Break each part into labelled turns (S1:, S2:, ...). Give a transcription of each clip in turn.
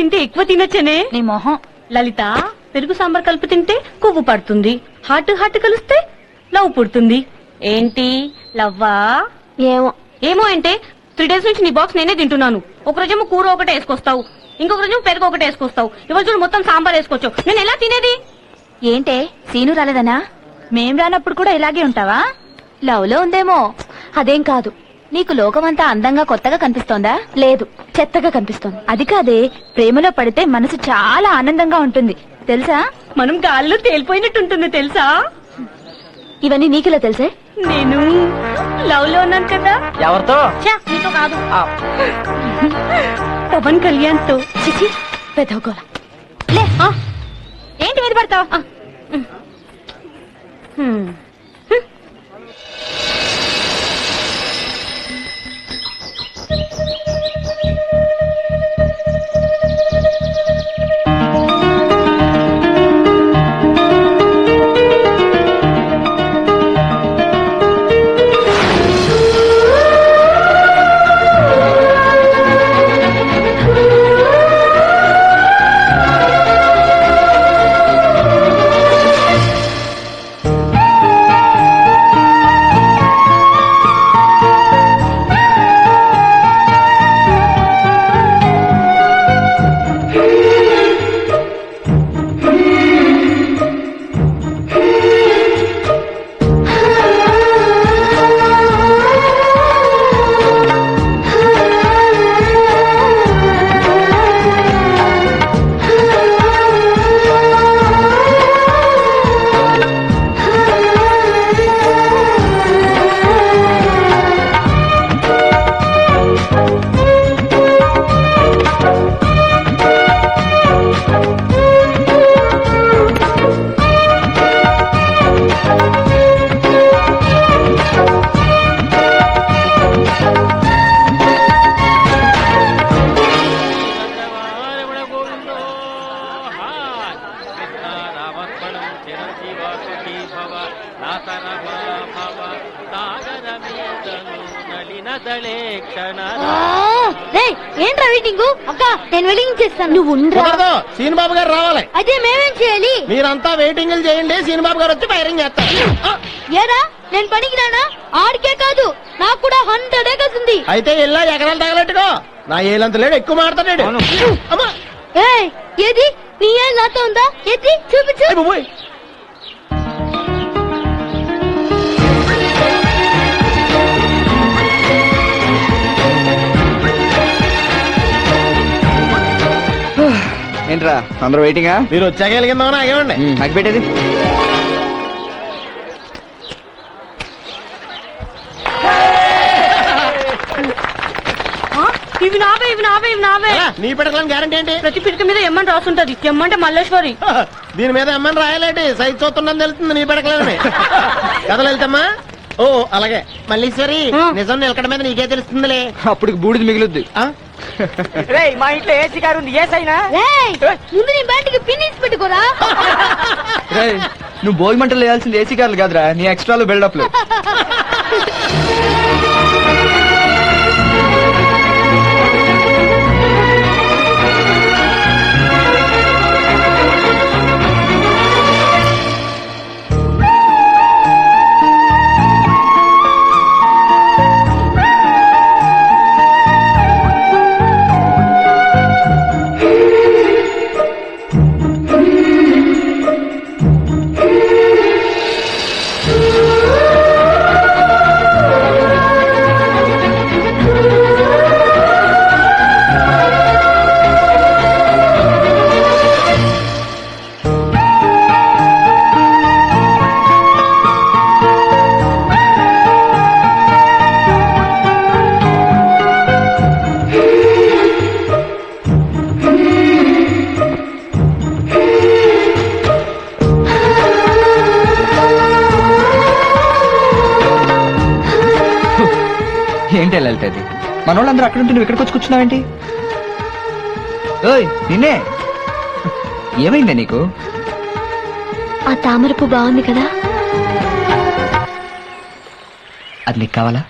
S1: తింటే ఎక్కువ తినొచ్చనే.
S2: నీ మొహం.
S1: లలిత, పెరుగు సాంబార్ కలిపి తింటే కొవ్వు పడుతుంది, హార్ట్ హార్ట్ కలిస్తే లవ్ పుడుతుంది. ఏంటి లవ్వా?
S2: ఏమో.
S1: ఏమో అంటే 3 days నుంచి నీ బాక్స్ నేనే తింటున్నాను. ఒక రోజేమో కూర ఒకటే వేసుకొస్తావు, ఇంకొక రోజేమో పెరుగు ఒకటే వేసుకొస్తావు, ఇవాళ చూడు మొత్తం సాంబార్ వేసుకోవచ్చు. నేను ఎలా తినేది?
S2: ఏంటే సీను రాలేదనా? మేం రానప్పుడు కూడా ఇలాగే ఉంటావా? లవ్ లో ఉందేమో. అదేం కాదు, నీకు లోకమంతా అందంగా కొత్తగా కనిపిస్తోందా? లేదు, చెత్తగా కనిపిస్తోంది. అది కాదే, ప్రేమలో పడితే మనసు చాలా ఆనందంగా ఉంటుంది తెలుసా?
S1: మనం గాల్లో తేలిపోయినట్టుంటుంది తెలుసా?
S2: ఇవన్నీ నీకెలా తెలుసే?
S1: నేను లవ్ లో ఉన్నాను కదా.
S3: ఎవరితో?
S1: నీతో కాదు, పవన్ కళ్యాణ్ తో.
S2: చిచి, పెదవుకోల. లే, ఏంటి మీద పడతావు? ఏంట్రా వెయిటింగ్? అక్క, నేను వెయిటింగ్ చేస్తాను. నువ్వు
S3: సీన్ బాబు గారు రావాలి.
S2: అయితే మేమేం చేయాలి?
S3: మీరంతా వెయిటింగ్ చేయండి, సీన్ బాబు గారు వచ్చి ఫైరింగ్ చేస్తారు.
S2: ఏరా, నేను పనికి రానా? ఆడికే కాదు, నాకు కూడా 100 acres ఉంది.
S3: అయితే ఇలా ఎకరాలు తగలెట్టుకో. నా ఏలంత లేడు, ఎక్కువ మాడతాడు.
S2: ఏది నీ ఏం నాతో ఉందా? ఏది చూపించు.
S4: ఏంట్రా అందరూ వెయిటింగా?
S3: మీరు వచ్చాక వెలిగిందామని ఆగేవండి.
S4: నాకు పెట్టేది
S1: ఇవి నావే, ఇవి నావే, ఇవి నావే.
S3: నీ పిడకలని గ్యారంటీ ఏంటి?
S1: ప్రతి పిడక మీద ఎమ్మని రాస్తుంటది. ఎమ్మంటే మల్లేశ్వరి.
S3: దీని మీద ఎమ్మని రాయాలేంటి? సైజ్ చూస్తుందని తెలుస్తుంది నీ పిడకలని. కథలు వెళ్తామా? ఓ అలాగే. మల్లీశ్వరి, నిజం నిలకడ మీద నీకే తెలుస్తుందిలే.
S4: అప్పుడు బూడిది మిగులుద్ది.
S3: మా ఇంట్లో ఏసీ కారు ఉంది. ఏసైనా
S2: ముందు నీ బ్యాటికి పిన్నిస్ పెట్టుకోరా.
S4: నువ్వు భోగి మంటలు వేయాల్సింది ఏసీ కార్లు కాదురా, నీ ఎక్స్ట్రాలు బిల్డప్లు. ఏంటి వెళ్తుంది? మన వాళ్ళందరూ అక్కడ ఉంటే నువ్వు ఇక్కడికి వచ్చి కూర్చున్నావేంటి? ఓయ్ నిన్నే, ఏమైందా నీకు?
S2: ఆ తామరపు బాగుంది కదా,
S4: అది నీకు కావాలా?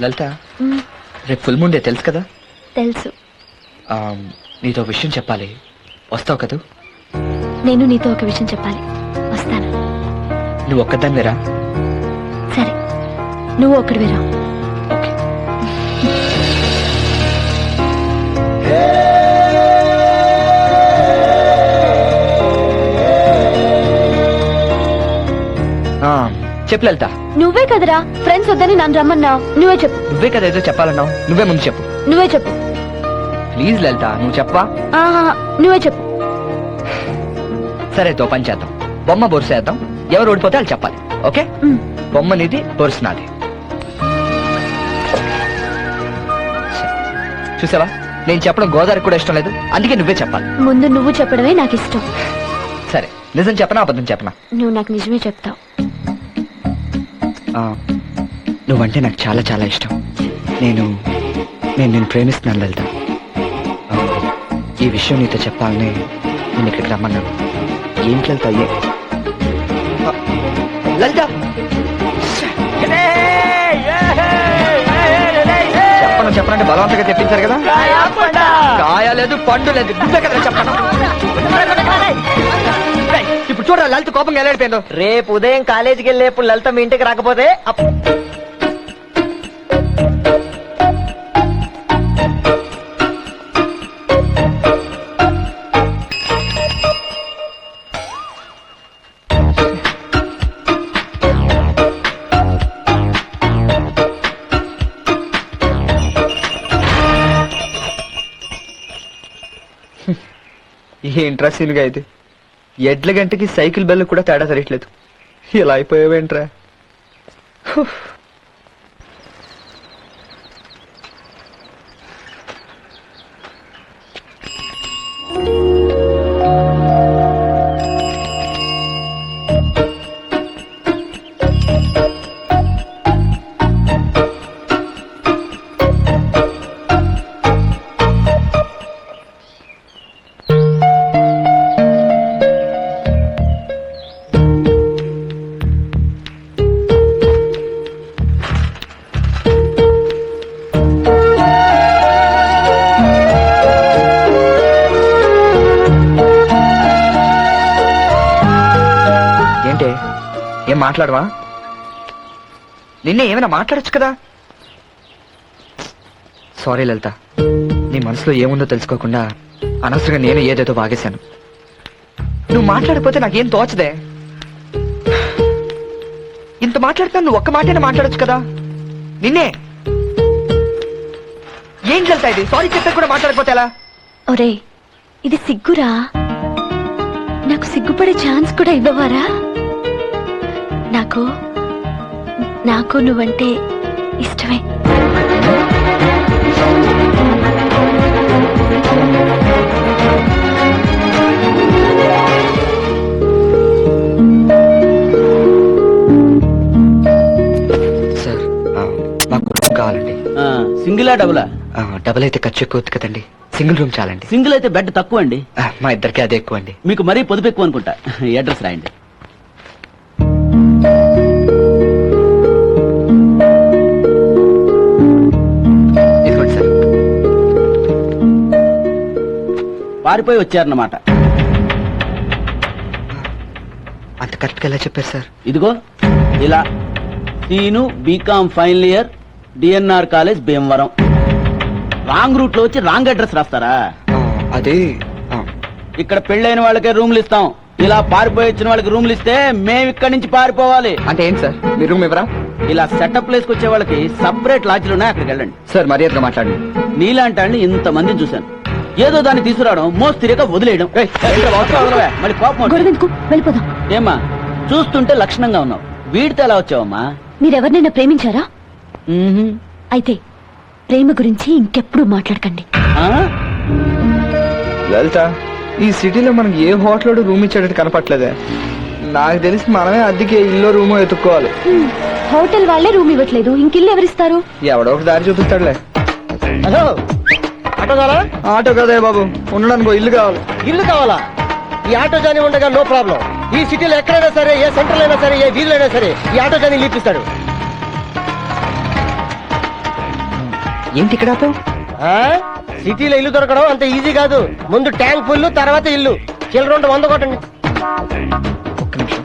S4: లలిత
S2: మ్,
S4: రేపు ఫుల్ ముందే తెలుసు కదా.
S2: తెలుసు.
S4: నీతో విషయం చెప్పాలి, వస్తావు కదా.
S2: నేను నీతో ఒక విషయం చెప్పాలి, వస్తాను.
S4: నువ్వు ఒక్కదానివేరా?
S2: సరే, నువ్వు ఒక్కడివేరా.
S4: ఓకే. చెప్పు లలిత.
S2: నువ్వే కదరా ఫ్రెండ్స్ వద్దని నన్ను రమ్మన్నావు. నువ్వే చెప్పు.
S4: నువ్వే కదా ఏదో చెప్పాలన్నావు, నువ్వే ముందు చెప్పు.
S2: నువ్వే చెప్పు.
S4: ప్లీజ్ లలిత, నువ్వు చెప్పవా?
S2: ఆహా, నువ్వే చెప్పు.
S4: సరే, తో పని చేద్దాం. బొమ్మ బొరుసు వేద్దాం, ఎవరు ఓడిపోతే వాళ్ళు చెప్పాలి. ఓకే?
S2: మ్,
S4: బొమ్మ నీది, బొరుసు నాది. చూసావా, నేను చెప్పడం గోదావరికి కూడా ఇష్టం లేదు, అందుకే నువ్వే చెప్పాలి.
S2: ముందు నువ్వు చెప్పడమే నాకు ఇష్టం.
S4: సరే, నిజం చెప్పనా అబద్ధం చెప్పనా?
S2: నువ్వు నాకు నిజమే చెప్తావు.
S4: నువ్వంటే నాకు చాలా చాలా ఇష్టం. నేను నేను ప్రేమిస్తున్నాను లలిత. ఈ విషయం నీతో చెప్పాలని నేను ఇక్కడికి రమ్మన్నాను. ఏంటి లలిత అయ్యే? లలిత చెప్పనంటే బలవంతంగా తెప్పించారు కదా. కాయ లేదు, పండు లేదు, నువ్వే కదా చెప్పను. ఇప్పుడు చూడరా లలిత కోపంగా ఎలా అయిపోయిందో.
S5: రేపు ఉదయం కాలేజీకి వెళ్ళేప్పుడు లలిత మీ ఇంటికి రాకపోతే
S4: ఏంట్రా సీనుగా అయితే ఎడ్ల గంటకి సైకిల్ బెల్ కూడా తేడా తెలియట్లేదు. ఇలా అయిపోయావేంట్రా? ఏంటే, ఏం మాట్లాడవా? నిన్నే ఏమైనా మాట్లాడొచ్చు కదా. సారీ లలిత, నీ మనసులో ఏముందో తెలుసుకోకుండా అనవసరంగా నేను ఏదేదో వాగేశాను. నువ్వు మాట్లాడకపోతే నాకేం తోచదే. ఇంత మాట్లాడుతున్నా నువ్వు ఒక్క మాటైనా మాట్లాడొచ్చు కదా. నిన్నే ఏం లలిత ఇది? సారీ చెప్పే కూడా మాట్లాడకపోతే ఎలా?
S2: ఒరే, ఇది సిగ్గురా. నాకు సిగ్గుపడే ఛాన్స్ కూడా ఇవ్వవారా? నాకు నువ్వంటే ఇష్టమే.
S4: సార్, మాకు రూమ్ కావాలండి.
S5: సింగిలా డబులా?
S4: డబుల్ అయితే ఖర్చు ఎక్కువ అవుతుంది కదండి, సింగిల్ రూమ్ చాలండి.
S5: సింగిల్ అయితే బెడ్ తక్కువ అండి.
S4: మా ఇద్దరికి అదే ఎక్కువ అండి.
S5: మీకు మరీ పొదుపు ఎక్కువ అనుకుంటా. అడ్రస్ రాయండి.
S4: ఇదిగోండి సార్.
S5: పారిపోయి వచ్చారన్నమాట.
S4: అంత కరెక్ట్ గా ఎలా చెప్పారు సార్?
S5: ఇదిగో ఇలా Seenu BCom final year, DNR college Bhimavaram. Wrong route లో వచ్చి రాంగ్ అడ్రస్ రాస్తారా?
S4: అదే
S5: ఇక్కడ పెళ్ళైన వాళ్ళకే రూమ్లు ఇస్తాం. ఇలా పారిపోయి వచ్చిన వాళ్ళకి రూమ్లు ఇస్తే మేము ఇక్కడి నుంచి పారిపోవాలి.
S4: అంటే ఏంటి సార్, మీ రూమ్ ఇవ్వరా?
S5: ఇలా సెటప్ ప్లేస్ కి వచ్చే వాళ్ళకి సపరేట్ లాడ్జ్లు ఉన్నాయి, అక్కడికి వెళ్ళండి.
S4: సార్ మర్యాదగా మాట్లాడండి.
S5: నీలాంటి వాళ్ళని ఇంత మందిని చూశాను. ఏదో దాన్ని తీసుకురావడం, మోస్తరిగా వదిలేయడం. మళ్ళీ కోపం వస్తుంది.
S2: గొడవెందుకు, వెళ్ళిపోదాం.
S5: ఏమ్మా, చూస్తుంటే లక్షణంగా ఉన్నావు. వీడితో ఎలా వచ్చావమ్మా?
S2: మీరెవరినైనా ప్రేమించారా?
S5: మ్మ్హ్మ్.
S2: అయితే ప్రేమ గురించి ఇంకెప్పుడు మాట్లాడకండి.
S5: ఆ?
S4: లలిత, ఈ సిటీలో మనకి ఏ హోటల్ రూమ్ ఇచ్చేటట్టు కనపట్లేదే. నాకు తెలిసి మనమే అద్దెకి ఇల్లు రూమ్ ఎత్తుక్కోవాలి.
S2: హోటల్ వాళ్ళే రూమ్ ఇవ్వట్లేదు, ఇంకిల్లు ఎవరిస్తారు?
S4: ఎవడో ఒక దారి చూపిస్తాడులే.
S3: హలో, ఆటో కావాలా?
S4: ఆటో కదే బాబు, ఉండడానికి ఇల్లు కావాలి.
S3: ఇల్లు కావాలా? ఈ ఆటో జానీ ఉండగా నో ప్రాబ్లం. ఈ సిటీలో ఎక్కడైనా సరే, ఏ సెంటర్ అయినా సరే, ఏ వీధులైనా సరే ఈ ఆటో జానీ లీపిస్తాడు.
S4: ఏంటి ఇక్కడ ఆపావు?
S3: సిటీలో ఇల్లు దొరకడం అంత ఈజీ కాదు. ముందు ట్యాంక్ ఫుల్, తర్వాత ఇల్లు. చిల్లర 100 కొట్టండి.
S4: ఒక్క నిమిషం.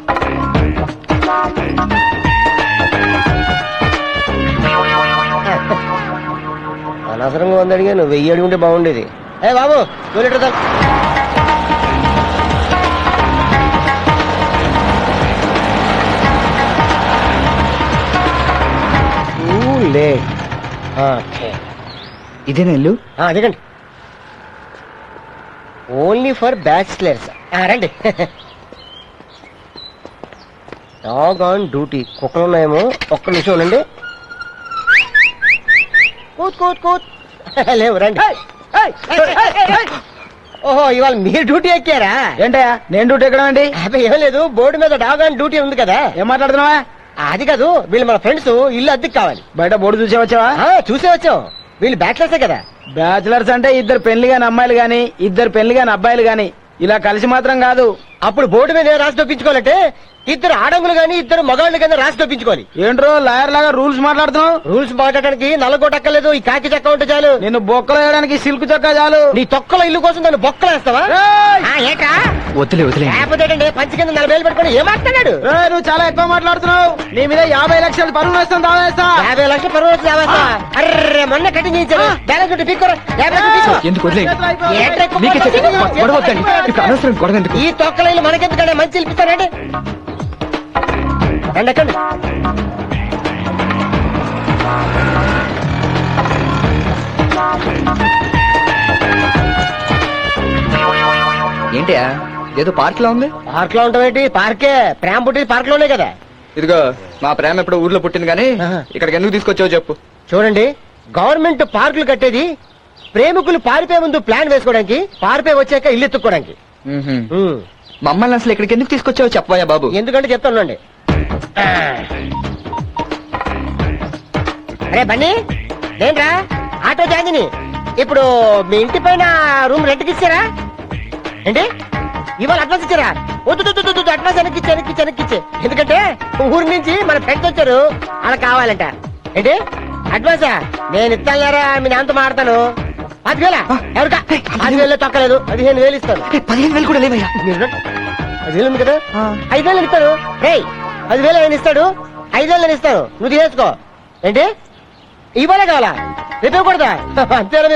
S3: అనవసరంగా 100 అడిగాను, 1000 అడుగుంటే బాగుండేది. ఏ బాబు 2 లీటర్ దా. లేట్.
S4: ఇదేనా ఇల్లు?
S3: అదిగండి. Only for bachelors. రండి. Dog on duty. కుక్కలు ఉన్నాయేమో, ఒక్క నిమిషం ఉండండి. కూత్ కూత్ కూత్. లేవు, రండి. ఓహో, ఇవాళ మీరు డ్యూటీ ఎక్కారా?
S5: ఏంటయ్యా నేను డ్యూటీ ఎక్కడం ఏంటి?
S3: అబ్బాయి ఏం లేదు, బోర్డు మీద డాగ్ ఆన్ డ్యూటీ ఉంది కదా.
S5: ఏం మాట్లాడుతున్నావా?
S3: అది కాదు, వీళ్ళు మన ఫ్రెండ్స్, ఇల్లు అద్దెకి కావాలి.
S5: బయట బోర్డు చూసే వచ్చావా?
S3: చూసే వచ్చాం. వీళ్ళు బ్యాచిలర్సే కదా.
S5: బ్యాచిలర్స్ అంటే 2 పెళ్లి కాని అమ్మాయిలు గాని 2 పెళ్లి కాని అబ్బాయిలు గాని ఇలా కలిసి మాత్రం కాదు.
S3: అప్పుడు బోర్డు మీద రాసి చూపించుకోవాలంటే 2 ఆడంగులు గాని 2 మగాళ్ళు గాని రాసి చూపించుకోవాలి.
S5: ఏంట్రో లాయర్ లాగా రూల్స్ మాట్లాడుతున్నావు?
S3: రూల్స్ మాట్లాడడానికి నల్లగోట అక్కర్లేదు, ఈ కాకి చక్క ఉంటే చాలు.
S5: నిన్ను బొక్కలు వేయడానికి సిల్క్ చొక్కా చాలు.
S3: నీ తొక్కల ఇల్లు కోసం నన్ను బొక్కలు వేస్తావా? ఏట్రా
S4: వదిలే వదిలే.
S3: లేకపోతే ఏంటంటే పంచి కింద 40 వేలు పెట్టుకుని ఏం మాట్లాడాడు?
S5: నువ్వు చాలా ఎక్కువ మాట్లాడుతున్నావు. నీ మీద 50 లక్షలు పరువు వేస్తాను, దావా వేస్తా.
S3: 50 లక్షలు పరువు దావేస్తా. అర్రే మొన్న కటింగ్ చేయించారు. బ్యాలెన్స్ ఉంటే పీక్కోరా. 50 లక్షలు పీక్కో.
S4: ఎందుకు వదిలే?
S3: ఏంట్రా ఎక్కువ
S4: మీకే చెప్పి
S3: మాట్లాడుతున్నావు?
S4: గొడవ వద్దండి. ఇప్పుడు అనవసరం గొడవ ఎందుకు?
S3: ఈ తొక్కల ఇల్లు మనకెందుకంటే మంచి ఇల్పిస్తానండి. రండి ఎక్కండి.
S4: ఏంటియా ఏదో పార్క్ లో ఉంది?
S3: పార్క్ లో ఉంటావేంటి? పార్కే. ప్రేమ పుట్టింది పార్క్ లోనే కదా.
S4: ఇదిగో మా ప్రేమ ఎప్పుడు ఊర్లో పుట్టింది కానీ ఇక్కడికి ఎందుకు తీసుకొచ్చావు చెప్పు.
S3: చూడండి, గవర్నమెంట్ పార్కులు కట్టేది ప్రేమికులు పారిపోయే ముందు ప్లాన్ వేసుకోవడానికి, పారిపోయి వచ్చాక ఇల్లు ఎత్తుక్కోవడానికి.
S4: మమ్మల్ని అసలు ఇక్కడికి ఎందుకు తీసుకొచ్చావు చెప్పవయ్యా బాబు.
S3: ఎందుకంటే చెప్తానండి. అరే బన్నీ, ఏంట్రా ఆటో జాంజిని, ఇప్పుడు మీ ఇంటి పైన రూమ్ రెంట్కి ఇచ్చారా ఏంటి? ఇవాళ అడ్వాన్స్ ఇచ్చారా? వద్దు అడ్వాన్స్ వెనక్కిచ్చే. ఎందుకంటే ఊరి నుంచి మన ఫ్రెండ్స్ వచ్చారు, అలా కావాలంట. ఏంటి అడ్వాన్సా? నేను ఇస్తానురా, మీ నాన్నతో మాడతాను. 10,000 ఎవరికా? 10,000 తొక్కలేదు, 15,000 ఇస్తాను.
S4: 15,000 కూడా లేవయ్యా.
S3: 10,000 ఉంది కదా, 5,000 ఇస్తాను. రే 10,000 ఆయన ఇస్తాడు, 5,000 నేను ఇస్తాను, నువ్వు తీసేసుకో. ఏంటి ఇవాళ కావాలా? రేపు ఇవ్వకూడదా? అంతేనా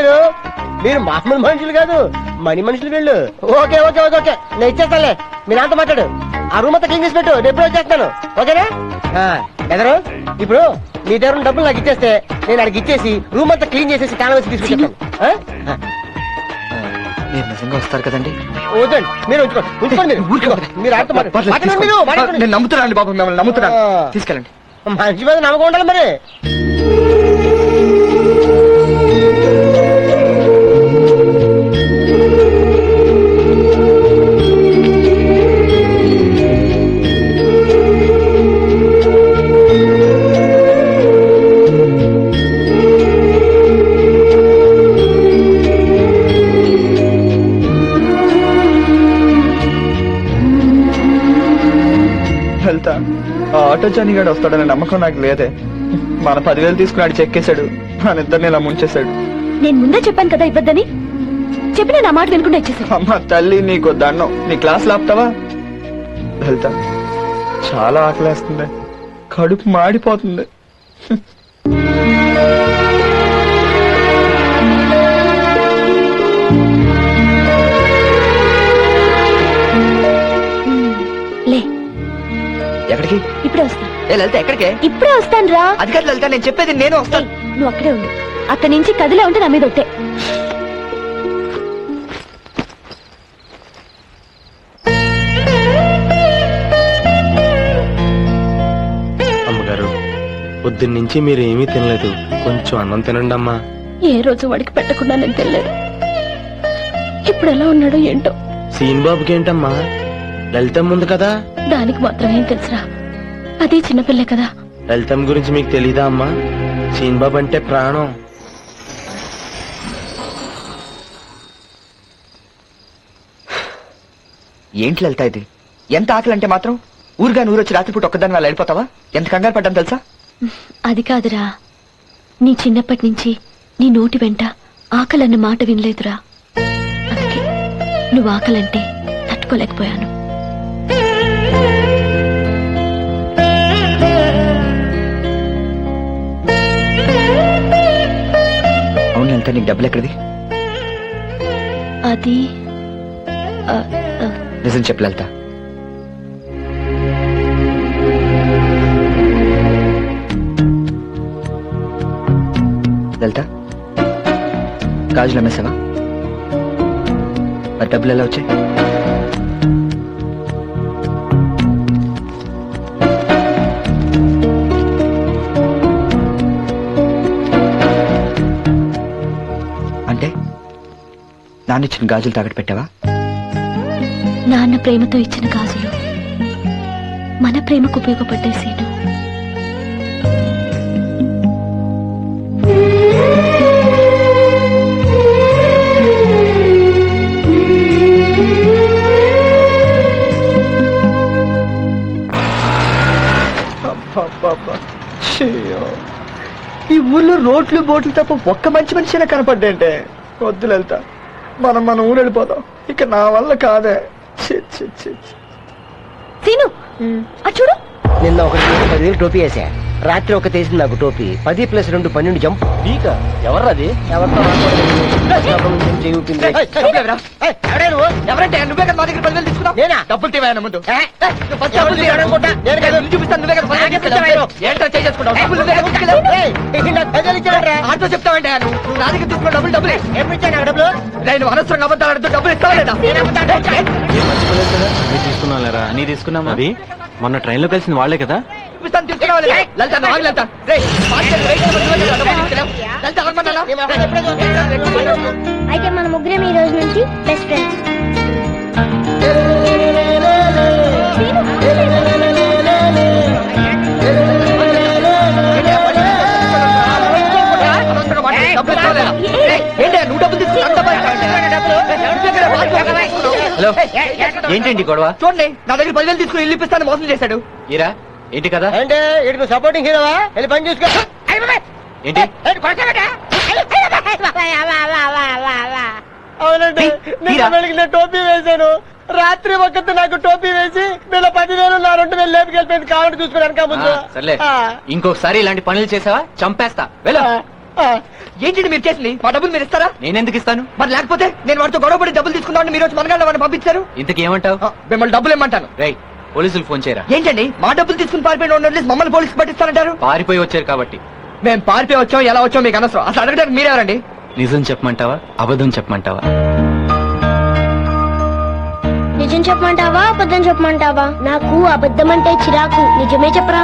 S3: మీరు మామూలు మనుషులు కాదు, మనీ మనుషులు వీళ్ళు. ఓకే ఓకే ఓకే ఓకే, నేను ఇచ్చేస్తానులే. మీ నాన్నతో మాట్లాడు, ఆ రూమ్ అంతా క్లీన్ చేసి పెట్టు, నేను ఎప్పుడు వచ్చేస్తాను. ఓకేనా? బెదరు, ఇప్పుడు మీ దగ్గర ఉన్న డబ్బులు నాకు ఇచ్చేస్తే నేను అడిగి ఇచ్చేసి రూమ్ అంతా క్లీన్ చేసేసి తాళం వేసి తీసుకుంటాను.
S4: మీరు నిజంగా వస్తారు కదండి?
S3: వద్దండి, మీరు ఉంచుకోండి. మీరు ఆడుతూ మాట్లాడండి.
S4: నేను నమ్ముతున్నాను బాబు, మిమ్మల్ని నమ్ముతున్నాను. తీసుకెళ్ళండి.
S3: మనిషి మీద నమ్మకం ఉండాలి మరి.
S4: వెళ్తా. ఆ ఆటో జానిగాడు వస్తాడనే నమ్మకం నాకు లేదే. మన 10,000 తీసుకున్నాడు, చెక్కేశాడు, మన ఇద్దరిని ఇలా ముంచేశాడు.
S2: నేను ముందే చెప్పాను కదా ఇవ్వద్దని. చెప్పిన నా మాట వినకుండా ఇచ్చేసాను.
S4: అమ్మ తల్లి, నీకు దండం. నీ క్లాస్ లాపుతావా? వెళ్తా. చాలా ఆకలేస్తుంది, కడుపు మాడిపోతుంది.
S2: లే,
S4: ఎక్కడికి?
S2: ఇప్పుడే వస్తాను.
S4: లలిత ఎక్కడికే?
S2: ఇప్పుడే వస్తాను రా.
S4: అది కాదు లలిత, నేను చెప్పేది నేను వస్తాను.
S2: నువ్వు అక్కడే ఉండు. అక్కడి నుంచి కదిలే ఉంటే నా మీద ఒట్టే.
S6: అమ్మగారు, పొద్దున్నుంచి మీరు ఏమీ తినలేదు, కొంచెం అన్నం తినండి అమ్మా.
S2: ఏ రోజు వాడికి పెట్టకుండా నేను తెలియదు. ఇప్పుడు ఎలా ఉన్నాడో ఏంటో.
S6: సీన్ బాబుకి ఏంటమ్మా? లలితం ఉంది కదా.
S2: దానికి మాత్రమేం తెలుసురా, అది చిన్నపిల్లే కదా.
S6: లలితం గురించి మీకు తెలీదా అమ్మా? సీన్ బాబు అంటే ప్రాణం.
S4: ఏంటి లలిత ఇది? ఎంత ఆకలి అంటే మాత్రం ఊరుగా నూరొచ్చి రాత్రిపూట ఒక్కదాన్ని వాళ్ళు వెళ్ళిపోతావా? ఎంత కంగారు పడ్డాను తెలుసా?
S2: అది కాదురా, నీ చిన్నప్పటి నుంచి నీ నోటి వెంట ఆకలన్న మాట వినలేదురా. అందుకే నువ్వు ఆకలంటే తట్టుకోలేకపోయాను.
S4: అవును లలిత, నీకు డబ్బులు ఎక్కడిది?
S2: అది
S4: నిజం చెప్పు లలిత. లలిత, గాజులు అమ్మేసావా? మరి డబ్బులు ఎలా వచ్చాయి? అంటే నాన్న ఇచ్చిన గాజులు తాకట్టు పెట్టావా?
S2: నాన్న ప్రేమతో ఇచ్చిన గాజులు మన ప్రేమకు ఉపయోగపడ్డే సీను.
S4: ఈ ఊళ్ళో రోడ్లు బోట్లు తప్ప ఒక్క మంచి మనిషినే కనపడ్డంటే వద్దు లలిత, మనం ఊరు వెళ్ళిపోదాం. ఇక నా వల్ల కాదే. ఛీ, ఛీ, ఛీ, ఛీ.
S2: సీను అది చూడు.
S3: నిన్న ఒకటి 10,000 టోపీ వేసా. రాత్రి ఒక తీసింది నాకు టోపీ. 10 + 2 12 జంప్.
S5: నీకా ఎవర్రాది?
S3: ఎవరితో చేయూపింది.
S4: ఎవరంటే నువ్వే కదా మా దగ్గర 10,000 తీసుకున్నావు.
S3: నేనా?
S4: డబ్బులు తీవాయన ముందు.
S3: డబ్బులు తీయడం అనుకుంటా. నేను కాదు.
S4: చూపిస్తాను, నువ్వే కదా 10,000 తీసుకున్నావు. ఏంటో చేసుకుంటావు? డబ్బులు నువ్వే కదా తీసుకెళ్ళావు.
S3: నాకు 10,000 ఇచ్చాడురా.
S4: ఆటో చెప్తావంటే నువ్వు నా దగ్గర తీసుకున్న డబ్బులే.
S3: ఎప్పుడు ఇచ్చాను నాకు డబ్బులు?
S4: నేను అనవసరంగా అబద్ధాలు ఆడుతూ డబ్బులు ఇస్తావా లేదా?
S6: తీసుకున్నారా? నీ తీసుకున్నామా? అది మొన్న ట్రైన్ లో కలిసిన వాళ్ళే కదా.
S4: చూపిస్తాను, తీసుకున్నావా లేదా? లలిత, నువ్వు ఆగు లలిత. రేయ్, మార్కెట్ రేట్ నువ్వే కదా డబ్బులు తీసుకెళ్ళావు. లలిత, ఆగమన్నానా?
S7: అయితే మన ముగ్గురం ఈ రోజు నుంచి బెస్ట్ ఫ్రెండ్స్.
S4: అనవసరంగా మాట్లాడు. డబ్బులు ఇస్తావా లేదా? రేయ్, ఏంటి నువ్వు డబ్బులు తీసుకున్నావు? అంత బాగా హలో,
S6: ఏంటండి గొడవ?
S4: చూడండి, నా దగ్గర 10,000 తీసుకుని ఇల్లు ఇప్పిస్తాను మోసం చేశాడు.
S6: ఈరా ఏంటి కదా?
S3: అంటే ఇటు నువ్వు సపోర్టింగ్ హీరోవా? వెళ్ళి పని చూసుకో.
S6: ఏంటి?
S3: అవునండి, నిన్న వెలిగిన టోపీ వేశాను. రాత్రి ఒక్కటి నాకు టోపీ వేసి వీళ్ళ 10,000 నా 2,000 లేపుకెళ్ళిపోయింది. కావాలి చూసుకోవడానికి ముందు.
S6: సర్లే, ఇంకొకసారి ఇలాంటి పనులు చేసావా చంపేస్తా. వెళ్ళ.
S4: ఏంటి మీరు చేసింది? మా డబ్బులు మీరు ఇస్తారా?
S6: నేనెందుకు ఇస్తాను?
S4: మరి లేకపోతే నేను వాడితో గొడవపడి డబ్బులు తీసుకున్నాను. మీరు వచ్చి మనగాళ్ళ వాడిని పంపించారు.
S6: ఇంతకీ ఏమంటావు?
S4: మిమ్మల్ని డబ్బులు ఇమ్మంటాను.
S6: రేయ్, పోలీసులు ఫోన్ చేయరా.
S4: ఏంటండి మా డబ్బులు తీసుకుని పారిపోయిన వదిలేసి మమ్మల్ని పోలీసులు పట్టిస్తానంటారు?
S6: పారిపోయి వచ్చారు కాబట్టి.
S4: మేము పారిపోయి వచ్చాం, ఎలా వచ్చాం మీకు అనవసరం. అసలు అడగడానికి మీరెవరండి?
S6: నిజం చెప్పమంటావా అబద్ధం చెప్పమంటావా?
S7: నిజం చెప్పమంటావా అబద్ధం చెప్పమంటావా? నాకు అబద్ధం అంటే చిరాకు. నిజమే చెప్పరా.